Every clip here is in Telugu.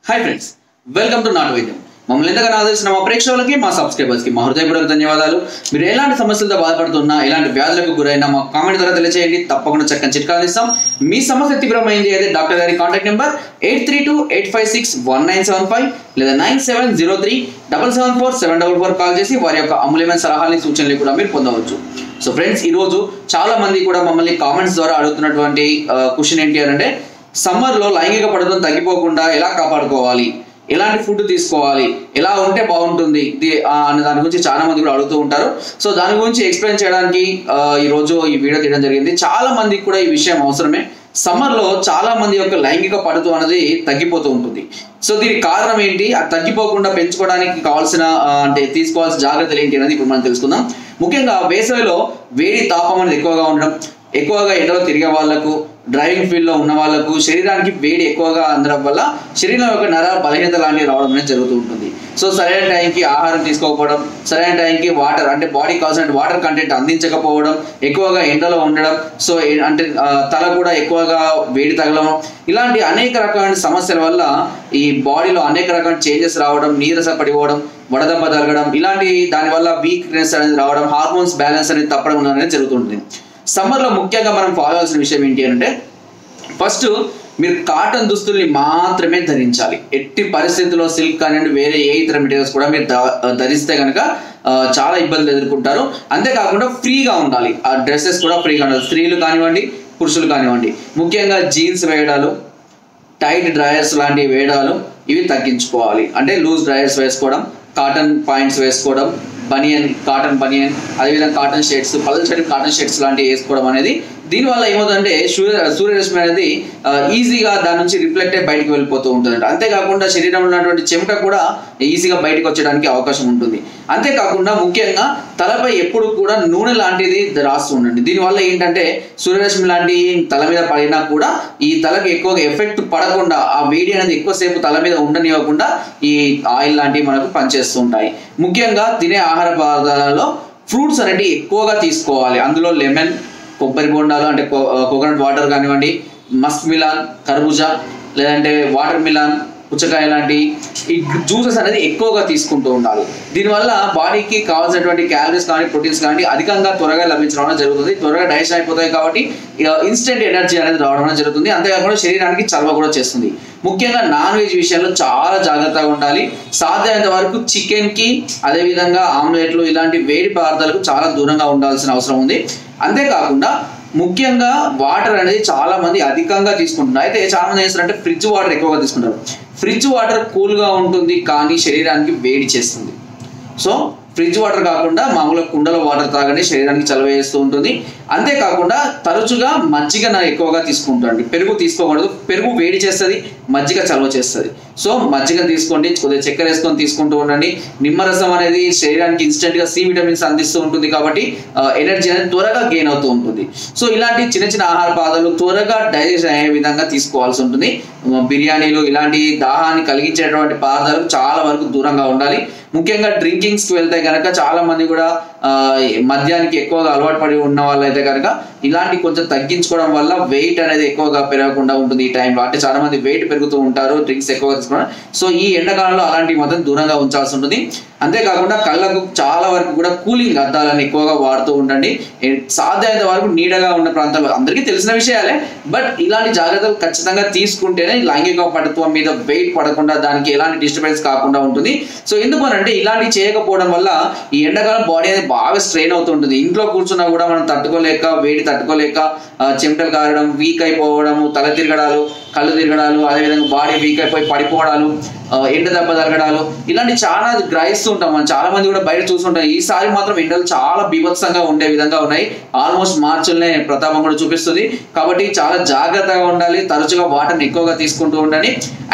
హాయ్ ఫ్రెండ్స్, వెల్కమ్ టు నాటు వైద్యం. మమ్మల్ని ఎంతగానో ఆదరిస్తున్న మా ప్రేక్షకులకి, మా సబ్స్క్రైబర్స్కి మా హృదయపూర్వక ధన్యవాదాలు. మీరు ఎలాంటి సమస్యలతో బాధపడుతున్నా, ఎలాంటి వ్యాధులకు గురైనా మా కామెంట్ ద్వారా తెలియజేయండి. తప్పకుండా చక్కని చిట్కాలు ఇస్తాం. మీ సమస్య తీవ్రమైంది అయితే డాక్టర్ గారి కాంటాక్ట్ నెంబర్ 8328561975 లేదా 9703774744 కాల్ చేసి వారి యొక్క అమూల్యమైన సలహాలని సూచనలు కూడా మీరు పొందవచ్చు. సో ఫ్రెండ్స్, ఈరోజు చాలా మంది కూడా మమ్మల్ని కామెంట్స్ ద్వారా అడుగుతున్నటువంటి క్వశ్చన్ ఏంటి అంటే, సమ్మర్లో లైంగిక పడడం తగ్గిపోకుండా ఎలా కాపాడుకోవాలి, ఎలాంటి ఫుడ్ తీసుకోవాలి, ఎలా ఉంటే బాగుంటుంది అనే దాని గురించి చాలా మంది కూడా అడుగుతూ ఉంటారు. సో దాని గురించి ఎక్స్ప్లెయిన్ చేయడానికి ఈరోజు ఈ వీడియో తీయడం జరిగింది. చాలా మందికి కూడా ఈ విషయం అవసరమే. సమ్మర్లో చాలా మంది యొక్క లైంగిక పడదు అనేది తగ్గిపోతూ ఉంటుంది. సో దీనికి కారణం ఏంటి, అది తగ్గిపోకుండా పెంచుకోవడానికి కావాల్సిన తీసుకోవాల్సిన జాగ్రత్తలు ఏంటి అనేది ఇప్పుడు మనం తెలుసుకుందాం. ముఖ్యంగా వేసవిలో వేడి తాపం అనేది ఎక్కువగా ఉండడం, ఎక్కువగా ఎండలో తిరిగే వాళ్ళకు, డ్రైవింగ్ ఫీల్డ్ లో ఉన్న వాళ్ళకు శరీరానికి వేడి ఎక్కువగా అందడం వల్ల శరీరం యొక్క నరాల బలహీనత లాంటివి రావడం అనేది జరుగుతూ ఉంటుంది. సో సరైన టైంకి ఆహారం తీసుకోకపోవడం, సరైన టైంకి వాటర్ అంటే బాడీకి కావాల్సిన వాటర్ కంటెంట్ అందించకపోవడం, ఎక్కువగా ఎండలో ఉండడం, సో తల కూడా ఎక్కువగా వేడి తగలడం, ఇలాంటి అనేక రకమైన సమస్యల వల్ల ఈ బాడీలో అనేక రకమైన చేంజెస్ రావడం, నీరస పడిపోవడం, వడదెబ్బ తగలడం, ఇలాంటి దానివల్ల వీక్నెస్ అనేది రావడం, హార్మోన్స్ బ్యాలెన్స్ అనేది తప్పడం అనేది జరుగుతుంటుంది. సమ్మర్లో ముఖ్యంగా మనం ఫాలో అవ్వాల్సిన విషయం ఏంటి అంటే, ఫస్ట్ మీరు కాటన్ దుస్తుల్ని మాత్రమే ధరించాలి. ఎట్టి పరిస్థితుల్లో సిల్క్ కానివ్వండి, వేరే ఏ ఇతర మెటీరియల్స్ కూడా మీరు ధరిస్తే కనుక చాలా ఇబ్బందులు ఎదుర్కొంటారు. అంతేకాకుండా ఫ్రీగా ఉండాలి, ఆ డ్రెస్సెస్ కూడా ఫ్రీగా ఉండాలి. స్త్రీలు కానివ్వండి, పురుషులు కానివ్వండి. ముఖ్యంగా జీన్స్ వేయడాలు, టైట్ డ్రయర్స్ లాంటివి వేయడాలు ఇవి తగ్గించుకోవాలి. అంటే లూజ్ డ్రయర్స్ వేసుకోవడం, కాటన్ పాయింట్స్ వేసుకోవడం, కాటన్ బనియన్, అదేవిధంగా కాటన్ షర్ట్స్, పల్చటి కాటన్ షర్ట్స్ లాంటివి వేసుకోవడం అనేది దీనివల్ల ఏమవుతుందంటే సూర్యరశ్మి అనేది ఈజీగా దాని నుంచి రిఫ్లెక్ట్ అయ్యి బయటకు వెళ్ళిపోతూ ఉంటుంది. అంతేకాకుండా శరీరంలో ఉన్నటువంటి చెమట కూడా ఈజీగా బయటకు వచ్చేయడానికి అవకాశం ఉంటుంది. అంతేకాకుండా ముఖ్యంగా తలపై ఎప్పుడు కూడా నూనె లాంటిది రాస్తూ ఉండండి. దీనివల్ల ఏంటంటే సూర్యరశ్మి లాంటి తల మీద పడినా కూడా ఈ తలకి ఎక్కువగా ఎఫెక్ట్ పడకుండా, ఆ వేడి అనేది ఎక్కువసేపు తల మీద ఉండనివ్వకుండా ఈ ఆయిల్ లాంటివి మనకు పనిచేస్తూ ఉంటాయి. ముఖ్యంగా తినే ఆహార పదార్థాలలో ఫ్రూట్స్ అనేవి ఎక్కువగా తీసుకోవాలి. అందులో లెమన్, కొబ్బరి బొండాలు అంటే కోకోనట్ వాటర్ కానివ్వండి, మస్క్ మిలాన్, కర్బూజా, లేదంటే వాటర్ మిలాన్, పుచ్చకాయ లాంటి ఈ జ్యూసెస్ అనేది ఎక్కువగా తీసుకుంటూ ఉండాలి. దీనివల్ల బాడీకి కావాల్సినటువంటి క్యాలరీస్ కానీ, ప్రోటీన్స్ కానీ అధికంగా త్వరగా లభించడం జరుగుతుంది. త్వరగా డైజెషన్ అయిపోతాయి కాబట్టి ఇన్స్టెంట్ ఎనర్జీ అనేది రావడం జరుగుతుంది. అంతేకాకుండా శరీరానికి చలవ కూడా చేస్తుంది. ముఖ్యంగా నాన్ వెజ్ విషయంలో చాలా జాగ్రత్తగా ఉండాలి. సాధ్యమైనంత వరకు చికెన్కి, అదేవిధంగా ఆమ్లెట్లు, ఇలాంటి వేడి పదార్థాలకు చాలా దూరంగా ఉండాల్సిన అవసరం ఉంది. అంతేకాకుండా ముఖ్యంగా వాటర్ అనేది చాలా మంది అధికంగా తీసుకుంటున్నారు. అయితే చాలా మంది ఏం చేస్తారంటే ఫ్రిడ్జ్ వాటర్ ఎక్కువగా తీసుకుంటారు. ఫ్రిడ్జ్ వాటర్ కూల్గా ఉంటుంది కానీ శరీరానికి వేడి చేస్తుంది. సో ఫ్రిడ్జ్ వాటర్ కాకుండా మామూలుగా కుండలో వాటర్ తాగండి, శరీరానికి చలవ చేస్తూ ఉంటుంది. అంతేకాకుండా తరచుగా మజ్జిగ ఎక్కువగా తీసుకుంటాండి. పెరుగు తీసుకోకూడదు, పెరుగు వేడి చేస్తుంది, మజ్జిగ చలవ చేస్తుంది. సో మజ్జిగ తీసుకోండి, కొద్దిగా చక్కెర వేసుకొని తీసుకుంటూ ఉండండి. నిమ్మరసం అనేది శరీరానికి ఇన్స్టెంట్గా సి విటమిన్స్ అందిస్తూ ఉంటుంది కాబట్టి ఎనర్జీ అనేది త్వరగా గెయిన్ అవుతూ ఉంటుంది. సో ఇలాంటి చిన్న చిన్న ఆహార పదార్థాలు త్వరగా డైజెస్ట్ అయ్యే విధంగా తీసుకోవాల్సి ఉంటుంది. బిర్యానీలు, ఇలాంటి దాహాన్ని కలిగించేటువంటి పదార్థాలకు చాలా వరకు దూరంగా ఉండాలి. ముఖ్యంగా డ్రింకింగ్స్కి వెళ్తే కనుక చాలా మంది కూడా మద్యానికి ఎక్కువగా అలవాటు పడి ఉన్న వాళ్ళైతే కనుక ఇలాంటి కొంచెం తగ్గించుకోవడం వల్ల వెయిట్ అనేది ఎక్కువగా పెరగకుండా ఉంటుంది ఈ టైంలో. అంటే చాలా మంది వెయిట్ పెరుగుతూ ఉంటారు డ్రింక్స్ ఎక్కువగా తీసుకోవడం. సో ఈ ఎండాకాలంలో అలాంటివి మాత్రం దూరంగా ఉంచాల్సి ఉంటుంది. అంతేకాకుండా కళ్ళకు చాలా వరకు కూడా కూలింగ్ అద్దాలను ఎక్కువగా వాడుతూ ఉండండి. సాధ్యమైనంత వరకు నీడగా ఉన్న ప్రాంతాల్లో, అందరికీ తెలిసిన విషయాలే, బట్ ఇలాంటి జాగ్రత్తలు ఖచ్చితంగా తీసుకుంటేనే లైంగిక పటుత్వం మీద వెయిట్ పడకుండా, దానికి ఎలాంటి డిస్టర్బెన్స్ కాకుండా ఉంటుంది. సో ఎందుకనంటే ఇలాంటివి చేయకపోవడం వల్ల ఈ ఎండాకాలం బాడీ అనేది బాగా స్ట్రెయిన్ అవుతుంటుంది. ఇంట్లో కూర్చున్నా కూడా మనం తట్టుకోలేక, వేడి తట్టుకోలేక చెమటలు కారడం, వీక్ అయిపోవడము, తల తిరగడాలు, కళ్ళు తిరగడాలు, అదేవిధంగా బాడీ వీక్ అయిపోయి పడిపోవడాలు, ఎండ దెబ్బ తరగడాలు, ఇలాంటి చాలా గ్రహిస్తూ ఉంటాం. మనం చాలా మంది కూడా బయట చూస్తుంటాం. ఈసారి మాత్రం ఎండలు చాలా బీభత్సంగా ఉండే విధంగా ఉన్నాయి. ఆల్మోస్ట్ మార్చులనే ప్రతాపం కూడా చూపిస్తుంది. కాబట్టి చాలా జాగ్రత్తగా ఉండాలి. తరచుగా వాటర్ని ఎక్కువగా తీసుకుంటూ ఉండండి.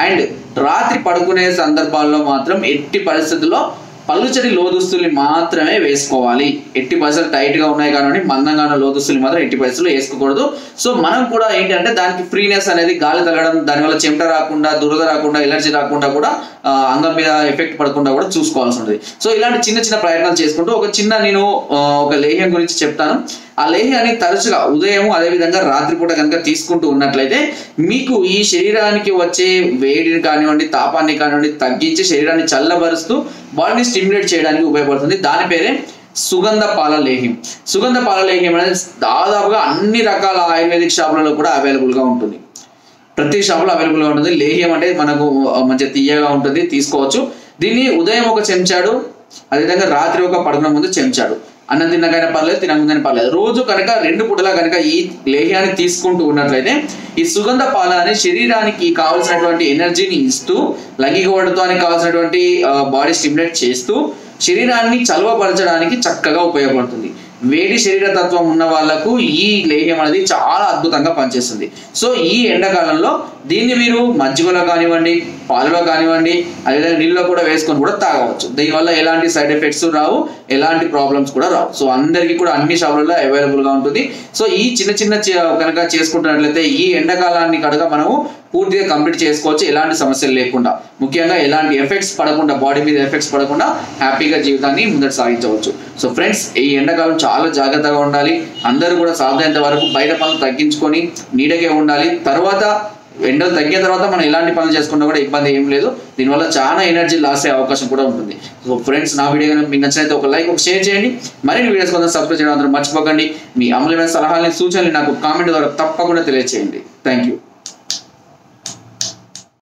అండ్ రాత్రి పడుకునే సందర్భాల్లో మాత్రం ఎట్టి పరిస్థితుల్లో పలుచటి లోదుస్తుల్ని మాత్రమే వేసుకోవాలి. ఎట్టి పరిస్థితులు టైట్ గా ఉన్నాయి కానీ మందంగా ఉన్న లోదుస్తుల్ని మాత్రం ఎట్టి పరిస్థితుల్లో వేసుకోకూడదు. సో మనం కూడా ఏంటంటే దానికి ఫ్రీనెస్ అనేది, గాలి తగలడం, దానివల్ల చెమట రాకుండా, దురద రాకుండా, ఎలర్జీ రాకుండా కూడా అంగం మీద ఎఫెక్ట్ పడకుండా కూడా చూసుకోవాల్సి ఉంటుంది. సో ఇలాంటి చిన్న చిన్న ప్రయత్నాలు చేసుకుంటూ నేను ఒక లేహ్యం గురించి చెప్తాను. ఆ లేహ్యాన్ని తరచుగా ఉదయం అదేవిధంగా రాత్రిపూట కనుక తీసుకుంటూ ఉన్నట్లయితే మీకు ఈ శరీరానికి వచ్చే వేడిని కానివ్వండి, తాపాన్ని కానివ్వండి తగ్గించి శరీరాన్ని చల్లబరుస్తూ బాడీని స్టిమ్యులేట్ చేయడానికి ఉపయోగపడుతుంది. దాని పేరే సుగంధ పాల లేహ్యం. సుగంధ పాల లేహ్యం అనేది దాదాపుగా అన్ని రకాల ఆయుర్వేదిక్ షాపులలో కూడా అవైలబుల్గా ఉంటుంది. ప్రతి షాపులో అవైలబుల్గా ఉంటుంది. లేహ్యం అంటే మనకు మంచిగా తీయగా ఉంటుంది, తీసుకోవచ్చు. దీన్ని ఉదయం ఒక చెంచాడు, అదేవిధంగా రాత్రి ఒక పడుకునే ముందు చెంచాడు. అన్నం తిన్నకైనా పర్లేదు, తినకుందని పర్లేదు. రోజు కనుక 2 పూటలా కనుక ఈ లేహ్యాన్ని తీసుకుంటూ ఉన్నట్లయితే ఈ సుగంధ పాల అనే శరీరానికి కావాల్సినటువంటి ఎనర్జీని ఇస్తూ, లైంగిక వడతానికి కావాల్సినటువంటి బాడీ స్టిమ్యులేట్ చేస్తూ శరీరాన్ని చలవపరచడానికి చక్కగా ఉపయోగపడుతుంది. వేడి శరీర తత్వం ఉన్న వాళ్ళకు ఈ లేహ్యం అనేది చాలా అద్భుతంగా పనిచేస్తుంది. సో ఈ ఎండాకాలంలో దీన్ని మీరు మజ్జిగలో కానివ్వండి, పాలలో కానివ్వండి, అదేవిధంగా నీళ్ళలో కూడా వేసుకొని కూడా తాగవచ్చు. దీనివల్ల ఎలాంటి సైడ్ ఎఫెక్ట్స్ రావు, ఎలాంటి ప్రాబ్లమ్స్ కూడా రావు. సో అందరికీ కూడా అన్ని షాపులలో అవైలబుల్గా ఉంటుంది. సో ఈ చిన్న కనుక చేసుకుంటున్నట్లయితే ఈ ఎండాకాలాన్ని కనుక మనము పూర్తిగా కంప్లీట్ చేసుకోవచ్చు, ఎలాంటి సమస్యలు లేకుండా. ముఖ్యంగా ఎలాంటి ఎఫెక్ట్స్ పడకుండా, బాడీ మీద ఎఫెక్ట్స్ పడకుండా హ్యాపీగా జీవితాన్ని ముందట సాగించవచ్చు. సో ఫ్రెండ్స్, ఈ ఎండాకాలం చాలా జాగ్రత్తగా ఉండాలి. అందరూ కూడా సాధ్యమైనంత వరకు బయట పనులు తగ్గించుకొని నీడకే ఉండాలి. తర్వాత ఎండలు తగ్గిన తర్వాత మనం ఎలాంటి పనులు చేసుకున్నా కూడా ఇబ్బంది ఏం లేదు. దీనివల్ల చాలా ఎనర్జీ లాస్ అయ్యే అవకాశం కూడా ఉంటుంది. సో ఫ్రెండ్స్, నా వీడియో మీకు నచ్చినైతే ఒక లైక్, ఒక షేర్ చేయండి. మరిన్ని వీడియోస్ కోసం సబ్స్క్రైబ్ చేయడం అందరూ మర్చిపోకండి. మీ అమూల్యమైన సలహాలని, సూచనలు నాకు కామెంట్ ద్వారా తప్పకుండా తెలియజేయండి. Thank you.